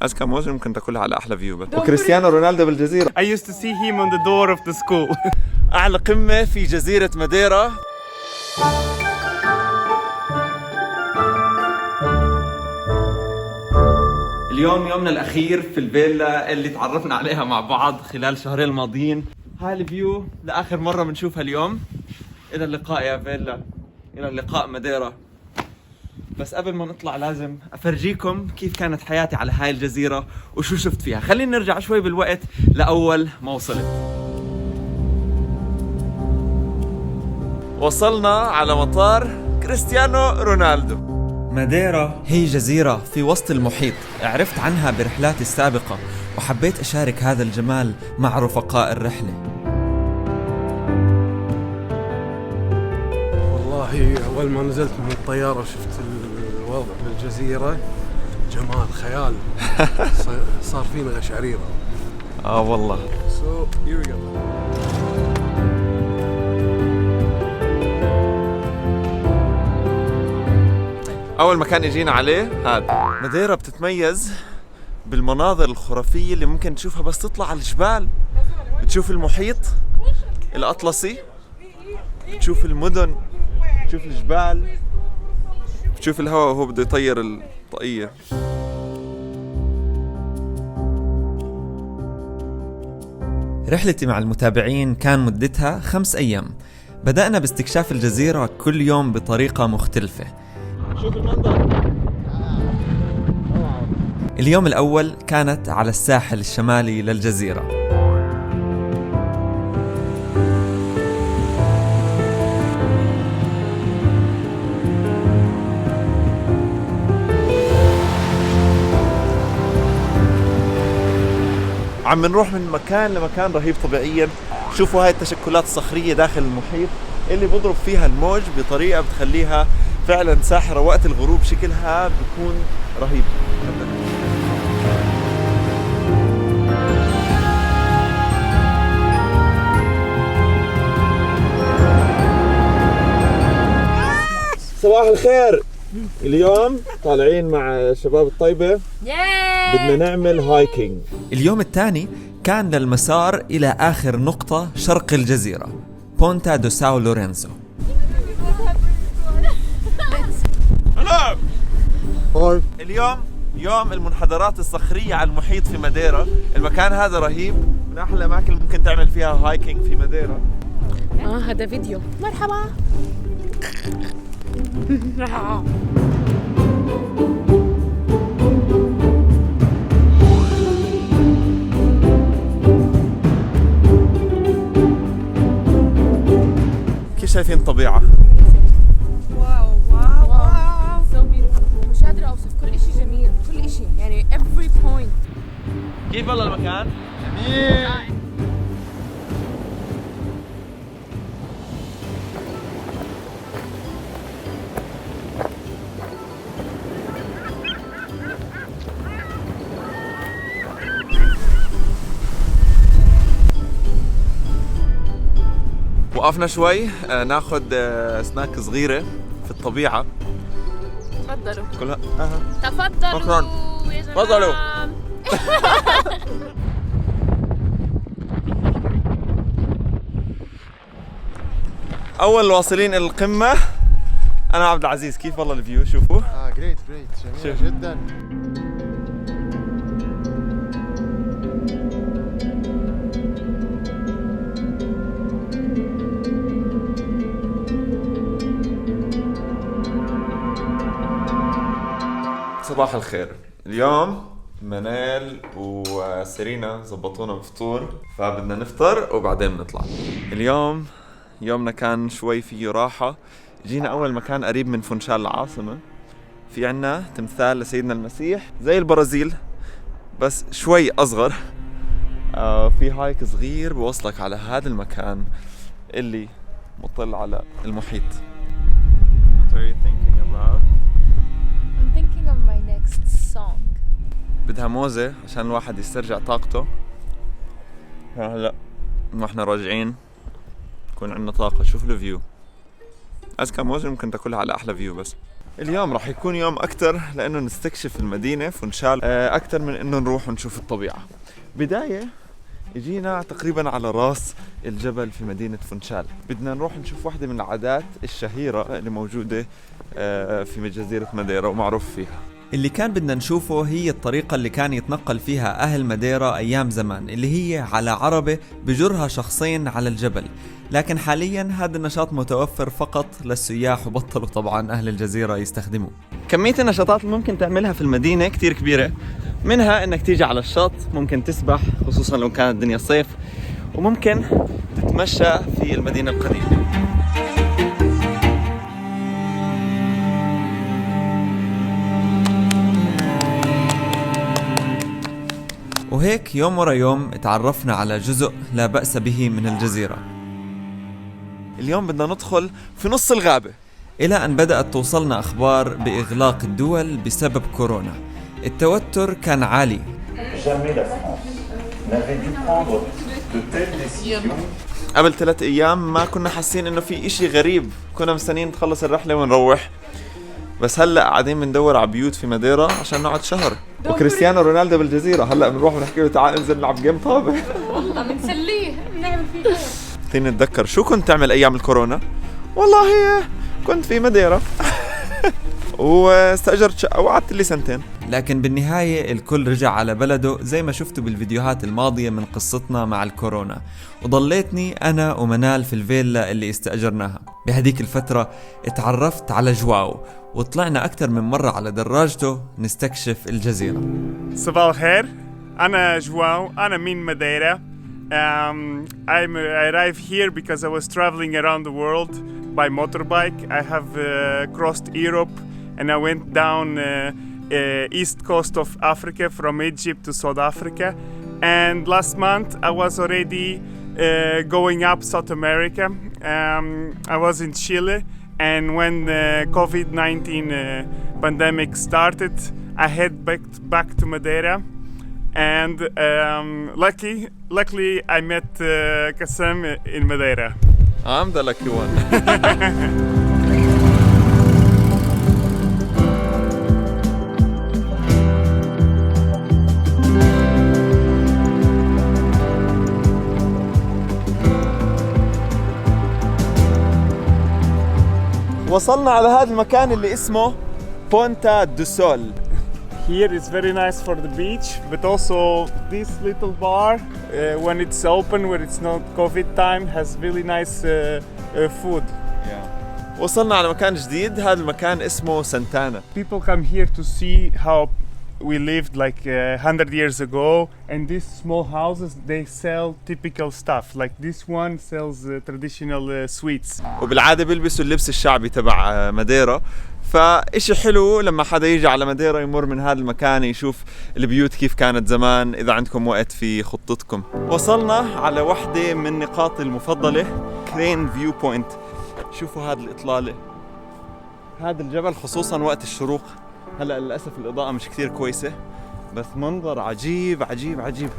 أذكى موز ممكن تاكلها على أحلى فيو بس. وكريستيانو رونالدو بالجزيرة. I used to see him on the door of the school. أعلى قمة في جزيرة ماديرا. اليوم يومنا الأخير في الفيلا اللي تعرفنا عليها مع بعض خلال الشهرين الماضيين. هاي الفيو لآخر مرة بنشوفها اليوم. إلى اللقاء يا فيلا، إلى اللقاء ماديرا. بس قبل ما نطلع لازم أفرجيكم كيف كانت حياتي على هاي الجزيرة وشو شفت فيها. خلينا نرجع شوي بالوقت لأول ما وصلت. وصلنا على مطار كريستيانو رونالدو. ماديرا هي جزيرة في وسط المحيط، عرفت عنها برحلاتي السابقة وحبيت أشارك هذا الجمال مع رفقاء الرحلة. والله أول ما نزلت من الطيارة وشفت الوضع بالجزيرة جمال خيال. صار فينا قشعريرة. والله. So here we go. أول مكان إجينا عليه هذا. ماديرا بتتميز بالمناظر الخرافية اللي ممكن تشوفها بس تطلع على الجبال. بتشوف المحيط الأطلسي، بتشوف المدن، بتشوف الجبال، بتشوف الهواء وهو بده يطير الطاقية. رحلتي مع المتابعين كان مدتها 5 أيام. بدأنا باستكشاف الجزيرة كل يوم بطريقة مختلفة. شوف المنظر. اليوم الأول كانت على الساحل الشمالي للجزيرة. عم نروح من مكان لمكان رهيب طبيعيا. شوفوا هاي التشكلات الصخرية داخل المحيط اللي بضرب فيها الموج بطريقة بتخليها فعلا ساحرة. وقت الغروب شكلها بيكون رهيب. صباح الخير. اليوم طالعين مع الشباب الطيبة، بدنا نعمل هايكينج. اليوم الثاني كان للمسار إلى آخر نقطة شرق الجزيرة، بونتا دو ساو لورينزو. اليوم يوم المنحدرات الصخرية على المحيط في ماديرا. المكان هذا رهيب، من أحلى الأماكن اللي ممكن تعمل فيها هايكينج في ماديرا. هذا فيديو. مرحبا. كيف شايفين الطبيعة؟ واو واو واو. So beautiful. مش قادرة أوصف، كل إشي جميل، كل إشي يعني every point. كيف والله المكان؟ جميل. وقفنا شوي ناخد سناك صغيرة في الطبيعة. تفضلوا. كلها تفضلوا. شكراً. يا جماعة. تفضلوا. أول واصلين إلى القمة. أنا عبد العزيز. كيف والله الفيو؟ شوفوا. جريت جميل جدا. صباح الخير. اليوم منال وسيرينا زبطونا بفطور، فبدنا نفطر وبعدين بنطلع. اليوم يومنا كان شوي فيه راحة. جينا أول مكان قريب من فونشال العاصمة. في عنا تمثال لسيدنا المسيح زي البرازيل بس شوي أصغر. في هايك صغير بوصلك على هذا المكان اللي مطل على المحيط. What are you thinking about? I'm thinking of my next song. بدها موزة عشان الواحد يسترجع طاقته. هلا واحنا راجعين يكون عندنا طاقة. شوف الفيو. أذكى موزة ممكن تاكلها على أحلى فيو بس. اليوم راح يكون يوم أكتر لأنه نستكشف المدينة فونشال أكتر من إنه نروح ونشوف الطبيعة. بداية يجينا تقريبا على راس الجبل في مدينة فونشال. بدنا نروح نشوف واحدة من العادات الشهيرة اللي موجودة في جزيرة ماديرا ومعروف فيها. اللي كان بدنا نشوفه هي الطريقة اللي كان يتنقل فيها أهل ماديرا أيام زمان، اللي هي على عربة بجرها شخصين على الجبل. لكن حاليا هذا النشاط متوفر فقط للسياح وبطلوا طبعا أهل الجزيرة يستخدموه. كمية النشاطات اللي ممكن تعملها في المدينة كتير كبيرة، منها انك تيجي على الشط، ممكن تسبح خصوصا لو كانت الدنيا صيف، وممكن تتمشى في المدينة القديمة. وهيك يوم ورا يوم تعرفنا على جزء لا بأس به من الجزيرة. اليوم بدنا ندخل في نص الغابة، إلى أن بدأت توصلنا أخبار بإغلاق الدول بسبب كورونا. التوتر كان عالي. قبل 3 أيام ما كنا حاسين إنه في إشي غريب، كنا مستنيين نخلص الرحلة ونروح، بس هلا قاعدين بندور على بيوت في ماديرا عشان نقعد شهر. وكريستيانو رونالدو بالجزيرة، هلا بنروح ونحكي له تعال انزل نلعب جيم طابة. والله بنسليه، بنعمل فيه ايه؟ فيني نتذكر شو كنت تعمل أيام الكورونا؟ والله كنت في ماديرا واستأجرت شقة وقعدت لي 2 سنين. لكن بالنهاية الكل رجع على بلده زي ما شفتوا بالفيديوهات الماضية من قصتنا مع الكورونا. وضليتني أنا ومنال في الفيلا اللي استأجرناها. بهديك الفترة اتعرفت على جواو وطلعنا أكثر من مرة على دراجته نستكشف الجزيرة. صباح الخير. أنا جواو. أنا من ماديرا. I arrived here because I was traveling around the world by motorbike. I have crossed Europe and I went down east coast of Africa from Egypt to South Africa. And last month I was already going up South America. I was in Chile, and when the COVID-19 pandemic started, I head back to Madeira. And luckily I met Kassem in Madeira. I'm the lucky one. وصلنا على هذا المكان اللي اسمه بونتا دو سول. Here is very nice for the beach, but also this little bar, when it's open, where it's not COVID time, has really nice food. وصلنا على مكان جديد، هذا المكان اسمه سانتانا. People come here to see how we lived like 100 years ago, and these small houses, they sell typical stuff. Like this one sells traditional sweets. وبالعادة بيلبسوا اللبس الشعبي تبع ماديرا، فإشي حلو لما حدا يجي على ماديرا يمر من هذا المكان يشوف البيوت كيف كانت زمان إذا عندكم وقت في خطتكم. وصلنا على واحدة من نقاطي المفضلة، كرين فيو بوينت. شوفوا هذه الإطلالة، هذا الجبل خصوصا وقت الشروق. هلأ للأسف الإضاءة مش كثير كويسة، بس منظر عجيب عجيب عجيب.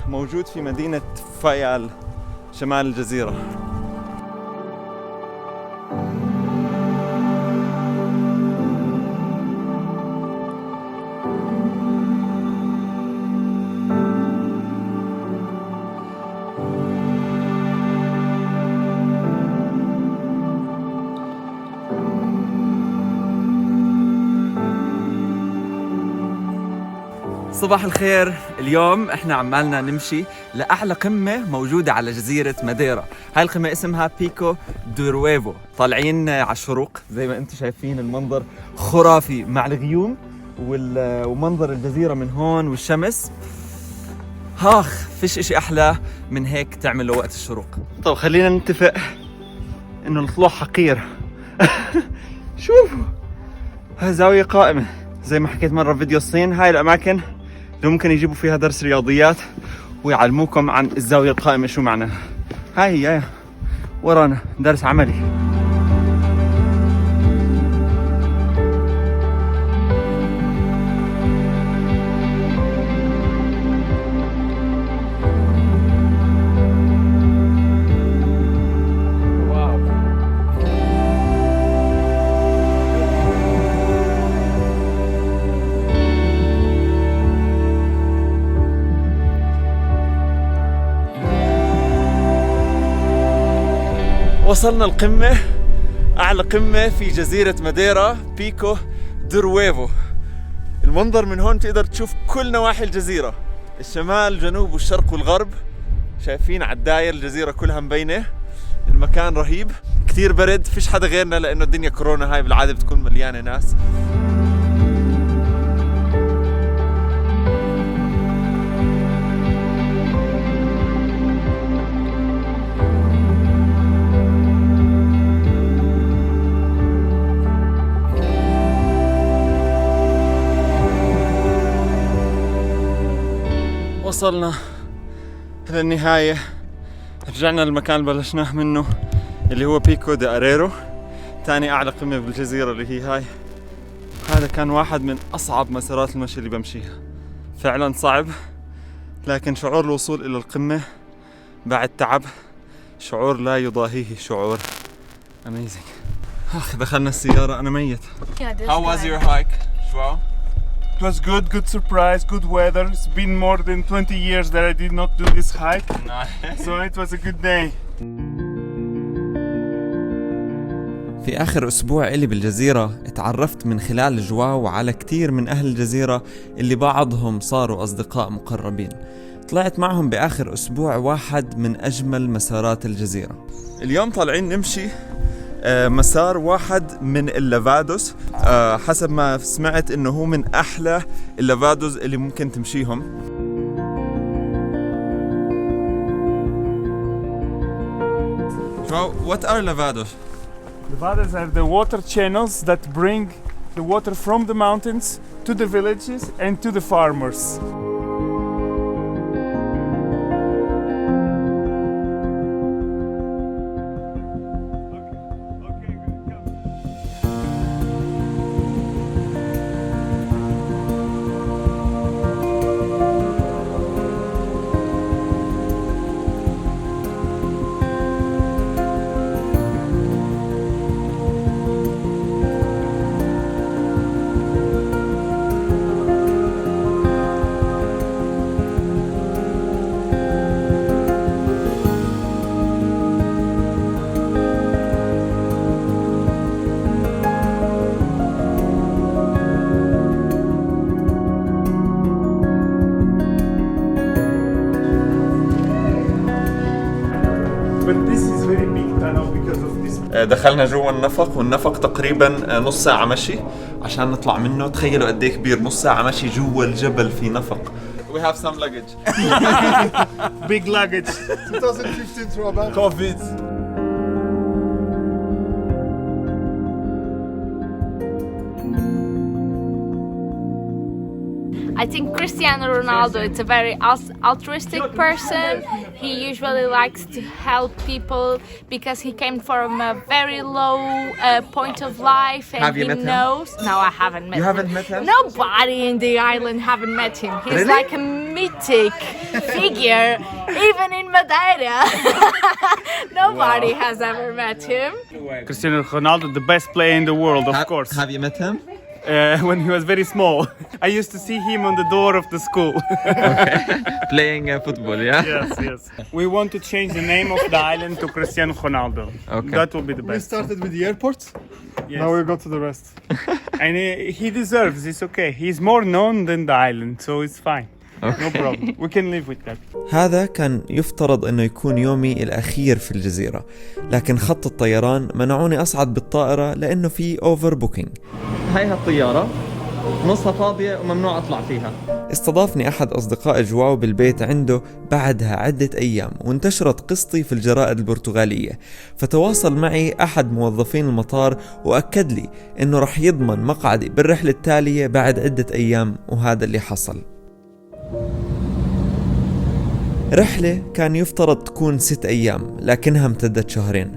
موجود في مدينة فايال شمال الجزيرة. صباح الخير. اليوم احنا عمالنا نمشي لأعلى قمة موجودة على جزيرة ماديرا. هاي القمة اسمها بيكو دورويفو. طالعين على الشروق زي ما انتم شايفين، المنظر خرافي مع الغيوم ومنظر الجزيرة من هون والشمس. فيش اشي احلى من هيك تعمله وقت الشروق. طب خلينا نتفق انه الطلوع حقير. شوفوا هاي زاوية قائمة، زي ما حكيت مرة في فيديو الصين. هاي الأماكن اللي ممكن يجيبوا فيها درس رياضيات ويعلموكم عن الزاوية القائمة شو معناها. هاي هي ورانا درس عملي. وصلنا القمة، أعلى قمة في جزيرة ماديرا، بيكو درويفو. المنظر من هون تقدر تشوف كل نواحي الجزيرة، الشمال الجنوب والشرق والغرب. شايفين على الداير الجزيرة كلها مبينة. المكان رهيب، كتير برد، فيش حدا غيرنا لأنه الدنيا كورونا، هاي بالعادة بتكون مليانة ناس. وصلنا للنهاية، رجعنا للمكان اللي بلشناه منه اللي هو بيكو دي أريرو، تاني أعلى قمة بالجزيرة اللي هي هاي. هذا كان واحد من أصعب مسارات المشي اللي بمشيها، فعلا صعب، لكن شعور الوصول إلى القمة بعد تعب شعور لا يضاهيه شعور amazing. دخلنا السيارة، أنا ميت. How was your hike, Joao? It was good surprise, good weather. It's been more than 20 years that I did not do this hike. Nice. So it was a good day. في آخر أسبوع إلي بالجزيرة اتعرفت من خلال جواو على كتير من أهل الجزيرة اللي بعضهم صاروا أصدقاء مقربين. طلعت معهم بآخر أسبوع واحد من أجمل مسارات الجزيرة. اليوم طالعين نمشي مسار واحد من اللافادوس، حسب ما سمعت إنه هو من أحلى اللافادوس اللي ممكن تمشيهم. What are lavados? The Lavados are the water channels that bring the water from the mountains to the villages and to the farmers. But this is very big tunnel because of this. دخلنا جوا النفق، والنفق تقريبا نص ساعة مشي عشان نطلع منه. تخيلوا قد ايه كبير، نص ساعة مشي جوا الجبل في نفق. We have some luggage. Big luggage. 2015 Robert. COVID. I think Cristiano Ronaldo is a very altruistic person. He usually likes to help people because he came from a very low point of life, and Have you he met him? knows. No, I haven't met You him. haven't met him? Nobody in the island haven't met him. He's Really? like a mythic figure, even in Madeira. Nobody has ever met him. Cristiano Ronaldo, the best player in the world, of course. Have you met him? When he was very small, I used to see him on the door of the school. Playing football, yeah? Yes. We want to change the name of the island to Cristiano Ronaldo. Okay. That will be the We best. started with the airport. Yes. Now we go to the rest. And he deserves. It's okay. He's more known than the island, so it's fine. No problem. We can live with that. هذا كان يفترض انه يكون يومي الاخير في الجزيرة، لكن خط الطيران منعوني اصعد بالطائرة لانه في اوفر بوكينج. هاي هالطيارة نصها فاضية وممنوع اطلع فيها. استضافني احد اصدقاء جواو بالبيت عنده بعدها عدة ايام، وانتشرت قصتي في الجرائد البرتغالية، فتواصل معي احد موظفين المطار واكد لي انه رح يضمن مقعدي بالرحلة التالية بعد عدة ايام، وهذا اللي حصل. رحلة كان يفترض تكون 6 أيام لكنها امتدت 2 شهرين.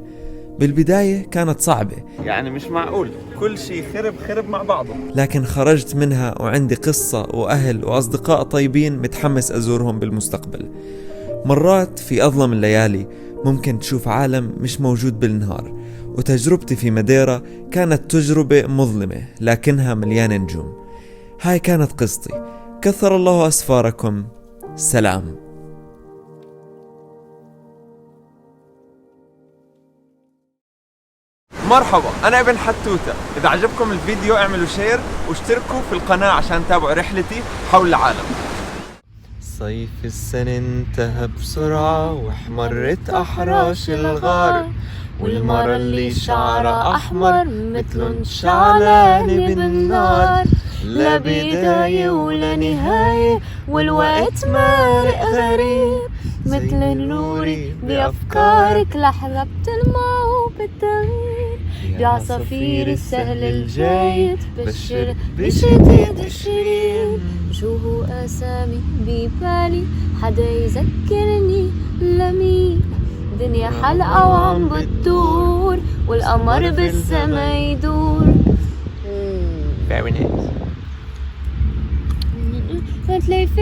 بالبداية كانت صعبة، يعني مش معقول كل شيء خرب مع بعضه، لكن خرجت منها وعندي قصة وأهل وأصدقاء طيبين متحمس أزورهم بالمستقبل. مرات في أظلم الليالي ممكن تشوف عالم مش موجود بالنهار، وتجربتي في ماديرا كانت تجربة مظلمة لكنها مليانة نجوم. هاي كانت قصتي، كثر الله أسفاركم. سلام. مرحبا، أنا ابن حتوتة. إذا عجبكم الفيديو اعملوا شير واشتركوا في القناة عشان تتابعوا رحلتي حول العالم. صيف السنة انتهى بسرعة واحمرت أحراش الغار، والمرة اللي شعرها أحمر مثلن شعلانة بالنار، لا بداية ولا نهاية والوقت مارق غريب، مثل النوري بأفكارك لحظة بتلمع وبتغير، بعصافير السهل الجاي تبشر بشتات الشرير، شو هو أسامي ببالي حدا يذكرني لمين، دنيا حلقة وعم بتدور والقمر بالسما يدور. Very nice. تلاقي في